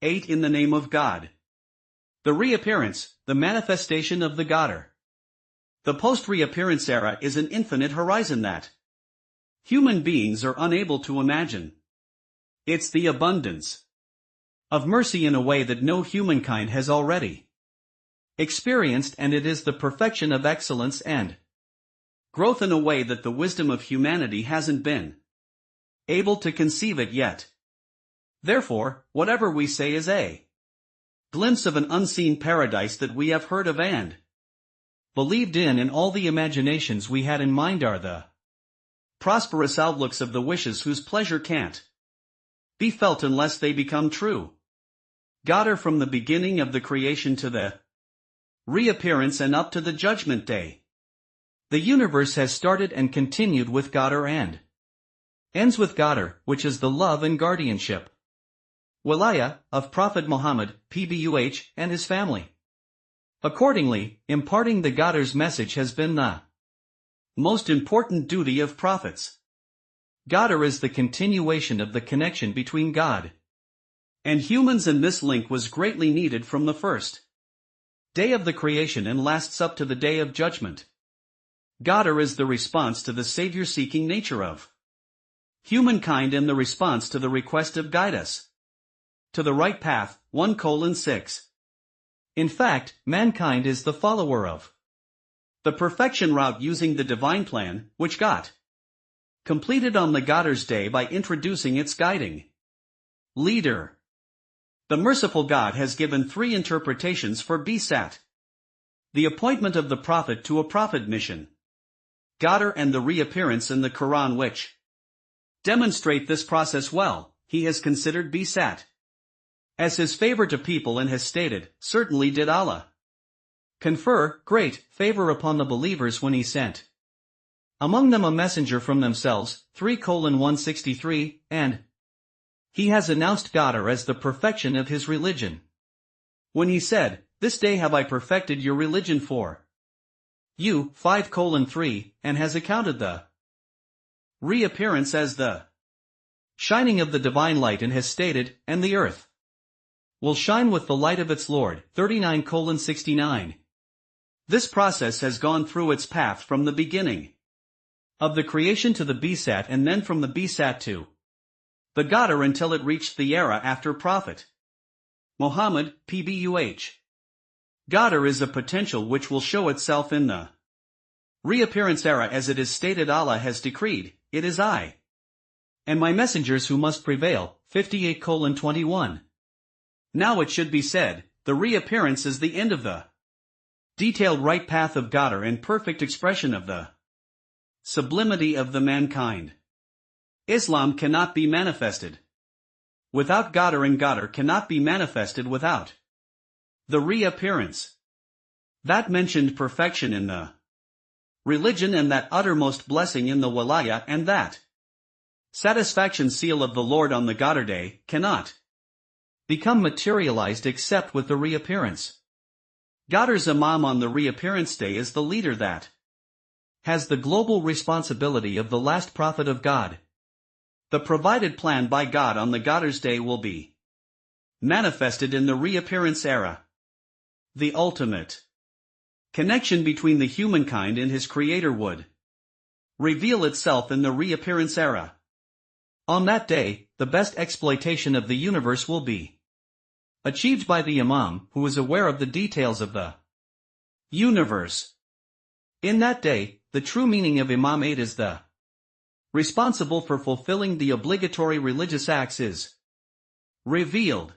8 In the name of God. The reappearance, the manifestation of the Qhadir. The post-reappearance era is an infinite horizon that human beings are unable to imagine. It's the abundance of mercy in a way that no humankind has already experienced, and it is the perfection of excellence and growth in a way that the wisdom of humanity hasn't been able to conceive it yet. Therefore, whatever we say is a glimpse of an unseen paradise that we have heard of and believed in, and all the imaginations we had in mind are the prosperous outlooks of the wishes whose pleasure can't be felt unless they become true. Qhadir, from the beginning of the creation to the reappearance and up to the judgment day. The universe has started and continued with Qhadir and ends with Qhadir, which is the love and guardianship Walaya of Prophet Muhammad, PBUH, and his family. Accordingly, imparting the Qhadir's message has been the most important duty of prophets. Qhadir is the continuation of the connection between God and humans, and this link was greatly needed from the first day of the creation and lasts up to the day of judgment. Qhadir is the response to the savior-seeking nature of humankind and the response to the request of guide us to the right path. 1:6. In fact, mankind is the follower of the perfection route using the divine plan, which got completed on the Qhadir's day by introducing its guiding leader. The merciful God has given 3 interpretations for Bisat: the appointment of the prophet to a prophet mission, Qhadir, and the reappearance in the Quran, which demonstrate this process well. He has considered Bisat as his favor to people and has stated, "Certainly did Allah confer great favor upon the believers when he sent among them a messenger from themselves." 3:163, and he has announced Qhadir as the perfection of his religion when he said, "This day have I perfected your religion for you." 5:3, and has accounted the reappearance as the shining of the divine light, and has stated, "And the earth will shine with the light of its Lord." 39:69. This process has gone through its path from the beginning of the creation to the Bisat, and then from the Bisat to the Qhadir until it reached the era after Prophet Muhammad, PBUH. Qhadir is a potential which will show itself in the reappearance era, as it is stated, Allah has decreed, "It is I and my messengers who must prevail." 58:21. Now it should be said, the reappearance is the end of the detailed right path of Qhadir and perfect expression of the sublimity of the mankind. Islam cannot be manifested without Qhadir, and Qhadir cannot be manifested without the reappearance. That mentioned perfection in the religion, and that uttermost blessing in the walaya, and that satisfaction seal of the Lord on the Qhadir day, cannot become materialized except with the reappearance. Qhadir's Imam on the reappearance day is the leader that has the global responsibility of the last prophet of God. The provided plan by God on the Qhadir's day will be manifested in the reappearance era. The ultimate connection between the humankind and his creator would reveal itself in the reappearance era. On that day, the best exploitation of the universe will be achieved by the Imam, who is aware of the details of the universe. In that day, the true meaning of Imamate is the responsible for fulfilling the obligatory religious acts is revealed.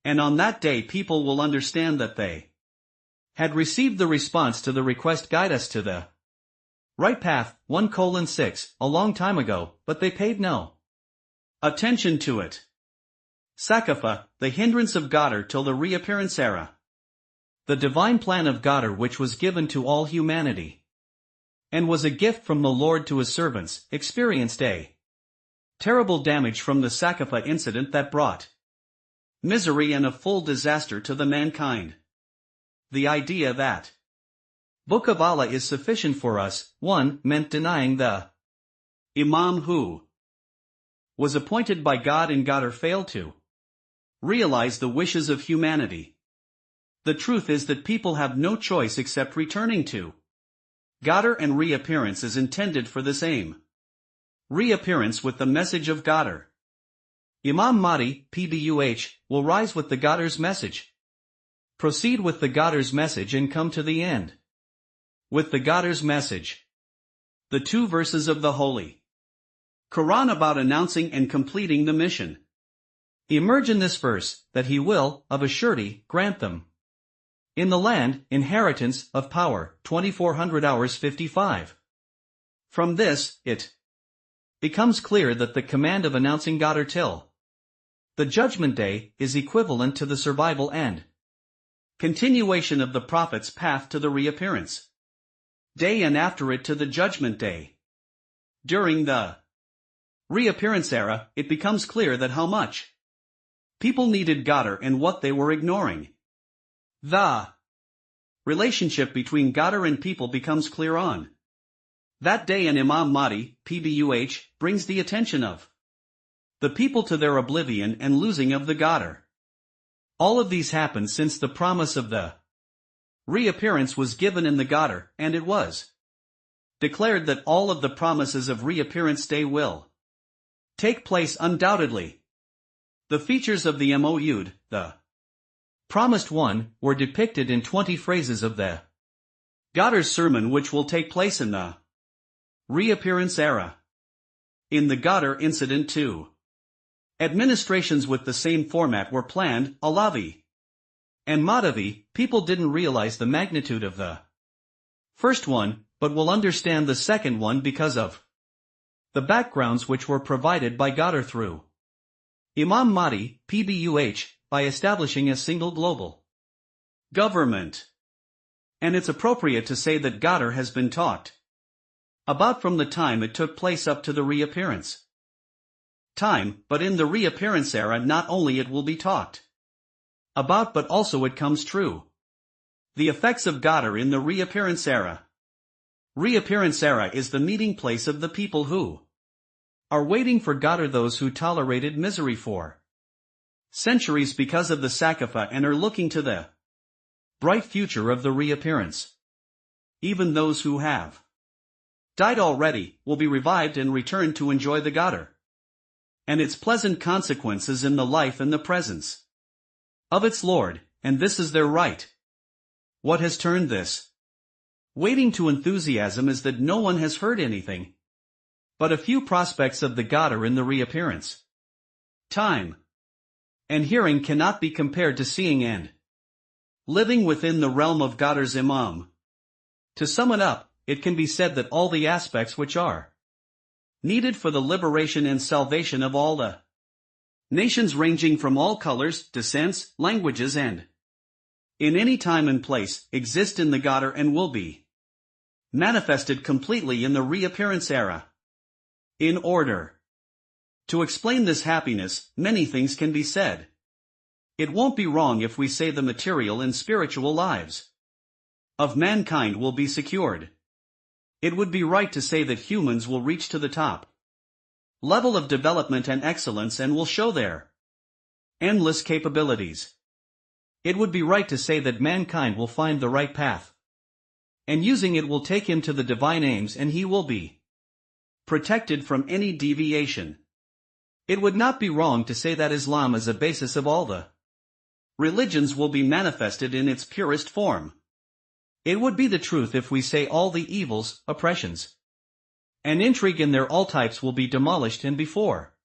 And on that day people will understand that they had received the response to the request, "Guide us to the right path." 1:6, a long time ago, but they paid no attention to it. Sakafa, the hindrance of Qhadir till the reappearance era. The divine plan of Qhadir, which was given to all humanity and was a gift from the Lord to his servants, experienced a terrible damage from the Sakafa incident that brought misery and a full disaster to the mankind. The idea that Book of Allah is sufficient for us, 1, meant denying the Imam who was appointed by God, and Qhadir failed to realize the wishes of humanity. The truth is that people have no choice except returning to Qhadir, and reappearance is intended for this aim. Reappearance with the message of Qhadir. Imam Mahdi, PBUH, will rise with the Qhadir's message. Proceed with the Qhadir's message and come to the end. With the Qhadir's message. The 2 verses of the Holy Quran about announcing and completing the mission. Emerge in this verse, that he will, of a surety, grant them. In the land, inheritance, of power, 2400 hours 55. From this, it becomes clear that the command of announcing Qhadir till the Judgment Day is equivalent to the survival and continuation of the Prophet's path to the reappearance day and after it to the Judgment Day. During the reappearance era, it becomes clear that how much people needed Qhadir and what they were ignoring. The relationship between Qhadir and people becomes clear on that day, and Imam Mahdi, PBUH, brings the attention of the people to their oblivion and losing of the Qhadir. All of these happened since the promise of the reappearance was given in the Qhadir, and it was declared that all of the promises of reappearance day will take place undoubtedly. The features of the Mo'ud, the promised one, were depicted in 20 phrases of the Qhadir's sermon, which will take place in the reappearance era. In the Qhadir incident too, administrations with the same format were planned, Alavi and Mahdavi. People didn't realize the magnitude of the first one, but will understand the second one because of the backgrounds which were provided by Qhadir through Imam Mahdi, PBUH, by establishing a single global government. And it's appropriate to say that Qhadir has been talked about from the time it took place up to the reappearance time, but in the reappearance era not only it will be talked about but also it comes true. The effects of Qhadir in the reappearance era. Reappearance era is the meeting place of the people who are waiting for Qhadir, those who tolerated misery for centuries because of the Saqafa and are looking to the bright future of the reappearance. Even those who have died already will be revived and returned to enjoy the Qhadir and its pleasant consequences in the life and the presence of its Lord, and this is their right. What has turned this waiting to enthusiasm is that no one has heard anything but a few prospects of the Qhadir in the reappearance time, and hearing cannot be compared to seeing and living within the realm of Qhadir's Imam. To sum it up, it can be said that all the aspects which are needed for the liberation and salvation of all the nations ranging from all colors, descents, languages and in any time and place exist in the Qhadir and will be manifested completely in the reappearance era. In order to explain this happiness, many things can be said. It won't be wrong if we say the material and spiritual lives of mankind will be secured. It would be right to say that humans will reach to the top level of development and excellence and will show their endless capabilities. It would be right to say that mankind will find the right path, and using it will take him to the divine aims, and he will be protected from any deviation. It would not be wrong to say that Islam is a basis of all the religions will be manifested in its purest form. It would be the truth if we say all the evils, oppressions, and intrigue in their all types will be demolished, and before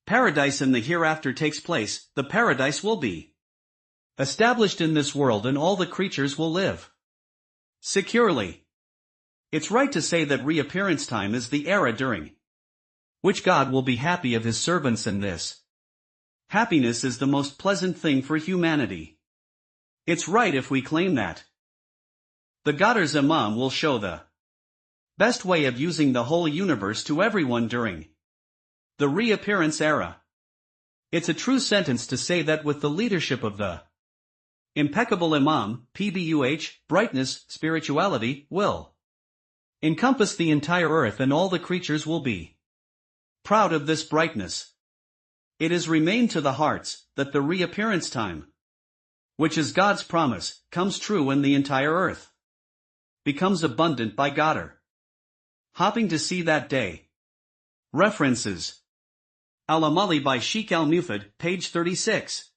paradise in the hereafter takes place, the paradise will be established in this world and all the creatures will live securely. It's right to say that reappearance time is the era during which God will be happy of his servants, and this happiness is the most pleasant thing for humanity. It's right if we claim that the Qhadir's Imam will show the best way of using the whole universe to everyone during the reappearance era. It's a true sentence to say that with the leadership of the impeccable Imam, PBUH, brightness, spirituality, will encompass the entire earth and all the creatures will be proud of this brightness. It is remained to the hearts, that the reappearance time, which is God's promise, comes true when the entire earth becomes abundant by Qhadir. Hopping to see that day. References: Al-Amali by Sheikh Al-Mufid, page 36.